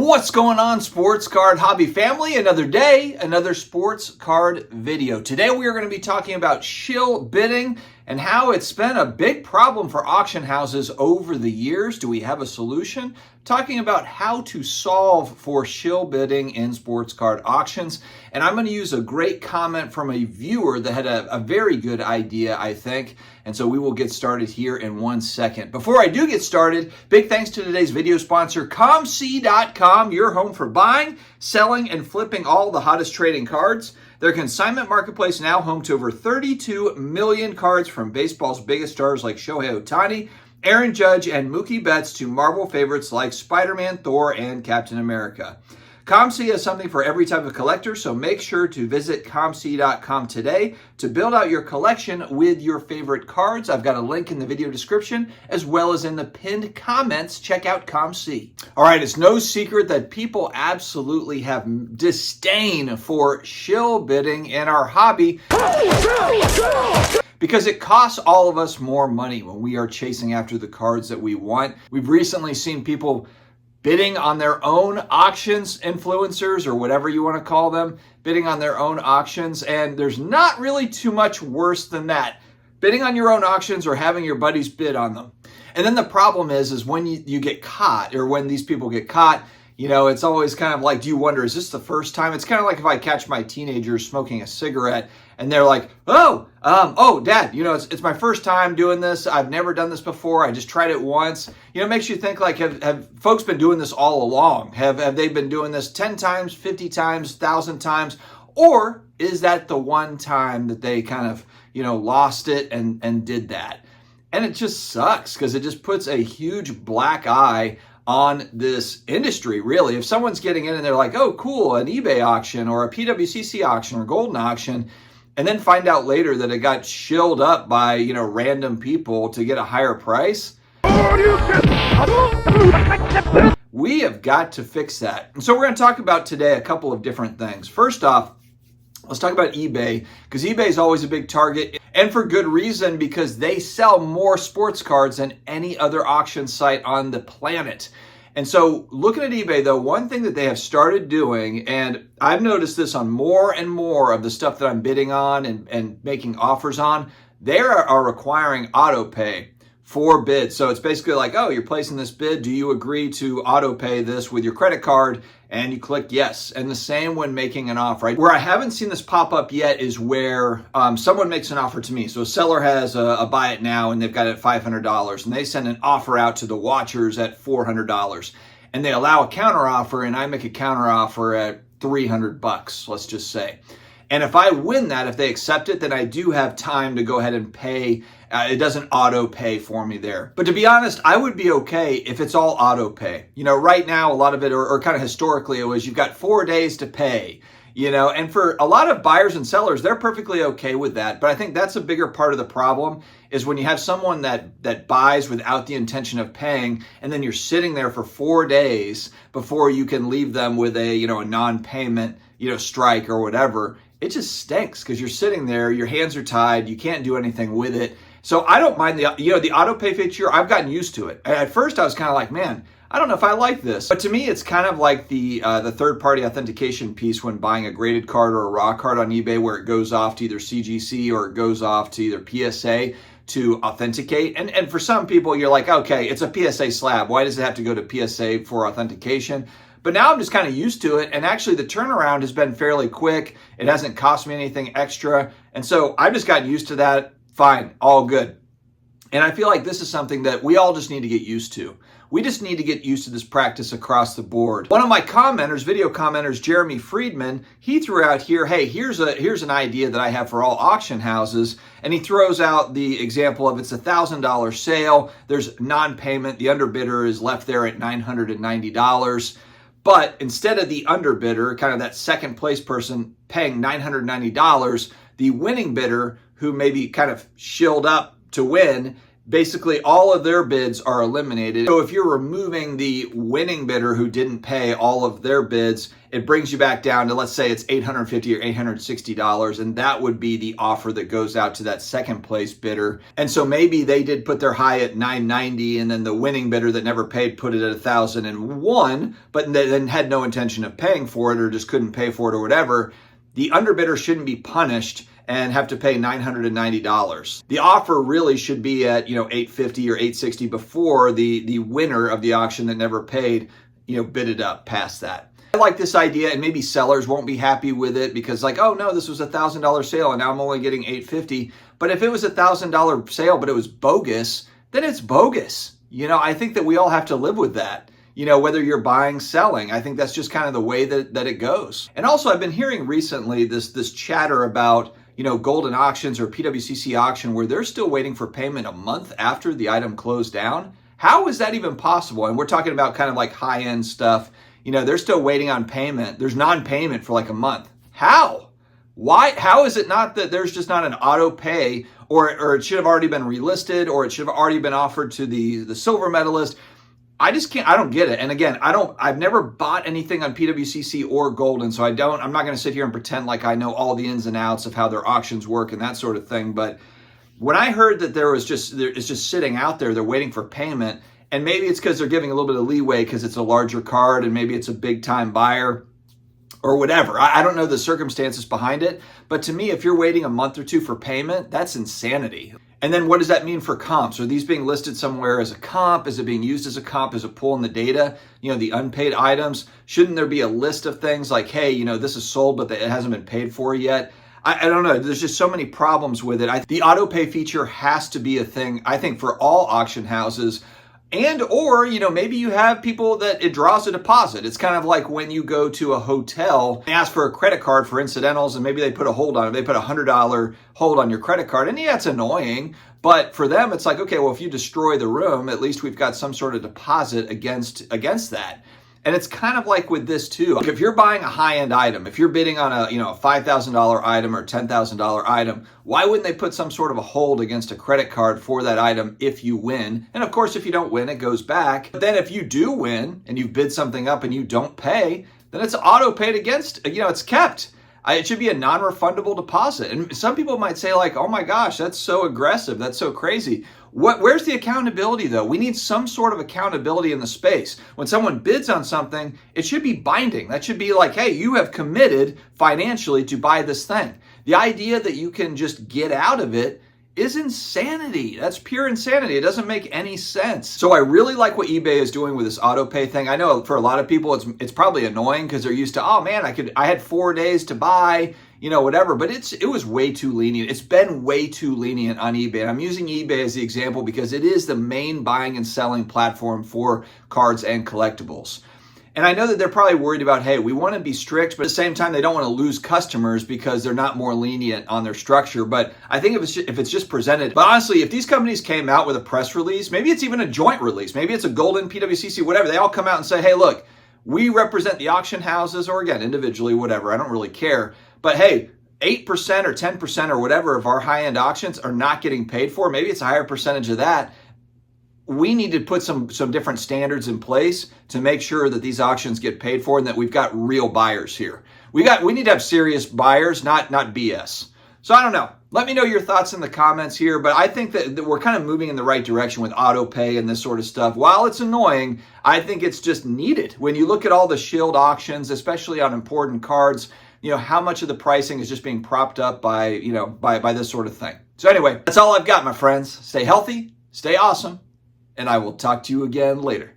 What's going on, sports card hobby family? Another day, another sports card video. Today we are going to be talking about shill bidding and how it's been a big problem for auction houses over the years. Do we have a solution? Talking about how to solve for shill bidding in sports card auctions. And I'm going to use a great comment from a viewer that had a very good idea, I think. And so we will get started here in 1 second. Before I do get started, big thanks to today's video sponsor, COMC.com, your home for buying, selling, and flipping all the hottest trading cards. Their consignment marketplace now home to over 32 million cards from baseball's biggest stars like Shohei Ohtani, Aaron Judge, and Mookie Betts to Marvel favorites like Spider-Man, Thor, and Captain America. COMC has something for every type of collector, so make sure to visit COMC.com today to build out your collection with your favorite cards. I've got a link in the video description as well as in the pinned comments. Check out COMC. All right, it's no secret that people absolutely have disdain for shill bidding in our hobby because it costs all of us more money when we are chasing after the cards that we want. We've recently seen people bidding on their own auctions, influencers, or whatever you want to call them, bidding on their own auctions, and there's not really too much worse than that. Bidding on your own auctions or having your buddies bid on them. And then the problem is when you get caught, or when these people get caught, you know, it's always kind of like, do you wonder, is this the first time? It's kind of like if I catch my teenagers smoking a cigarette and they're like, oh, Dad, you know, it's my first time doing this. I've never done this before. I just tried it once. You know, it makes you think like, have folks been doing this all along? Have they been doing this 10 times, 50 times, 1,000 times? Or is that the one time that they kind of, you know, lost it and did that? And it just sucks because it just puts a huge black eye on this industry, really. If someone's getting in and they're like, oh, cool, an eBay auction or a PWCC auction or golden auction, and then find out later that it got shilled up by, you know, random people to get a higher price, we have got to fix that. And so we're going to talk about today a couple of different things. First off, let's talk about eBay, because eBay is always a big target, and for good reason, because they sell more sports cards than any other auction site on the planet. And so looking at eBay, though, one thing that they have started doing, and I've noticed this on more and more of the stuff that I'm bidding on and making offers on, they are requiring auto pay for bids. So it's basically like, oh, you're placing this bid. Do you agree to auto pay this with your credit card? And you click yes. And the same when making an offer. Right? Where I haven't seen this pop up yet is where someone makes an offer to me. So a seller has a buy it now and they've got it at $500 and they send an offer out to the watchers at $400 and they allow a counter offer and I make a counter offer at $300, let's just say. And if I win that, if they accept it, then I do have time to go ahead and pay. It doesn't auto pay for me there. But to be honest, I would be okay if it's all auto pay. You know, right now, a lot of it, or kind of historically, it was you've got 4 days to pay. You know, and for a lot of buyers and sellers, they're perfectly okay with that. But I think that's a bigger part of the problem is when you have someone that buys without the intention of paying, and then you're sitting there for 4 days before you can leave them with a, you know, a non-payment, you know, strike or whatever. It just stinks because you're sitting there, your hands are tied, you can't do anything with it. So I don't mind the auto pay feature. I've gotten used to it. At first I was kind of like, man, I don't know if I like this. But to me, it's kind of like the third-party authentication piece when buying a graded card or a raw card on eBay, where it goes off to either CGC or it goes off to either PSA to authenticate. And for some people, you're like, okay, it's a PSA slab. Why does it have to go to PSA for authentication? But now I'm just kind of used to it. And actually the turnaround has been fairly quick. It hasn't cost me anything extra. And so I've just gotten used to that. Fine, all good. And I feel like this is something that we all just need to get used to. We just need to get used to this practice across the board. One of my commenters, video commenters, Jeremy Friedman, he threw out here, hey, here's an idea that I have for all auction houses. And he throws out the example of it's a $1,000 sale. There's non-payment. The underbidder is left there at $990. But instead of the underbidder, kind of that second place person paying $990, the winning bidder, who maybe kind of shilled up to win, basically all of their bids are eliminated. So if you're removing the winning bidder who didn't pay all of their bids, it brings you back down to, let's say it's $850 or $860, and that would be the offer that goes out to that second place bidder. And so maybe they did put their high at $990, and then the winning bidder that never paid put it at $1,001, but then had no intention of paying for it or just couldn't pay for it or whatever. The underbidder shouldn't be punished and have to pay $990. The offer really should be at, $850 or $860 before the winner of the auction that never paid, bid it up past that. I like this idea, and maybe sellers won't be happy with it because like, oh no, this was a $1,000 sale and now I'm only getting $850. But if it was a $1,000 sale, but it was bogus, then it's bogus. I think that we all have to live with that. Whether you're buying, selling, I think that's just kind of the way that it goes. And also I've been hearing recently this chatter about, golden auctions or PWCC auction where they're still waiting for payment a month after the item closed down. How is that even possible? And we're talking about kind of like high-end stuff. They're still waiting on payment. There's non-payment for like a month. How? Why? How is it not that there's just not an auto pay or it should have already been relisted or it should have already been offered to the silver medalist? I don't get it. And again, I've never bought anything on PWCC or Golden, so I'm not going to sit here and pretend like I know all the ins and outs of how their auctions work and that sort of thing. But when I heard that it's just sitting out there, they're waiting for payment, and maybe it's because they're giving a little bit of leeway because it's a larger card and maybe it's a big time buyer or whatever. I don't know the circumstances behind it, but to me, if you're waiting a month or two for payment, that's insanity. And then what does that mean for comps? Are these being listed somewhere as a comp? Is it being used as a comp, as a pull in the data? The unpaid items? Shouldn't there be a list of things like, hey, this is sold, but it hasn't been paid for yet? I don't know. There's just so many problems with it. The auto pay feature has to be a thing, I think, for all auction houses. And or, maybe you have people that it draws a deposit. It's kind of like when you go to a hotel and ask for a credit card for incidentals and maybe they put a hold on it. They put a $100 hold on your credit card. And yeah, it's annoying. But for them, it's like, okay, well, if you destroy the room, at least we've got some sort of deposit against that. And it's kind of like with this too. If you're buying a high-end item, if you're bidding on a $5,000 item or $10,000 item, why wouldn't they put some sort of a hold against a credit card for that item if you win? And of course, if you don't win, it goes back. But then if you do win and you bid something up and you don't pay, then it's auto paid against, it's kept. It should be a non-refundable deposit. And some people might say like, oh my gosh, that's so aggressive. That's so crazy. Where's the accountability though? We need some sort of accountability in the space. When someone bids on something, it should be binding. That should be like, hey, you have committed financially to buy this thing. The idea that you can just get out of it is insanity. That's pure insanity. It doesn't make any sense. So I really like what eBay is doing with this auto pay thing. I know for a lot of people, it's probably annoying because they're used to, oh man, I had 4 days to buy, whatever, but it was way too lenient. It's been way too lenient on eBay. And I'm using eBay as the example because it is the main buying and selling platform for cards and collectibles. And I know that they're probably worried about, hey, we want to be strict, but at the same time, they don't want to lose customers because they're not more lenient on their structure. But I think if it's just presented, but honestly, if these companies came out with a press release, maybe it's even a joint release, maybe it's a Golden, PWCC, whatever, they all come out and say, hey, look, we represent the auction houses, or again, individually, whatever, I don't really care. But hey, 8% or 10% or whatever of our high-end auctions are not getting paid for. Maybe it's a higher percentage of that. We need to put some different standards in place to make sure that these auctions get paid for and that we've got real buyers here. We need to have serious buyers, not BS. So I don't know. Let me know your thoughts in the comments here, but I think that we're kind of moving in the right direction with auto pay and this sort of stuff. While it's annoying, I think it's just needed. When you look at all the Shill auctions, especially on important cards, how much of the pricing is just being propped up by this sort of thing. So anyway, that's all I've got, my friends. Stay healthy, stay awesome, and I will talk to you again later.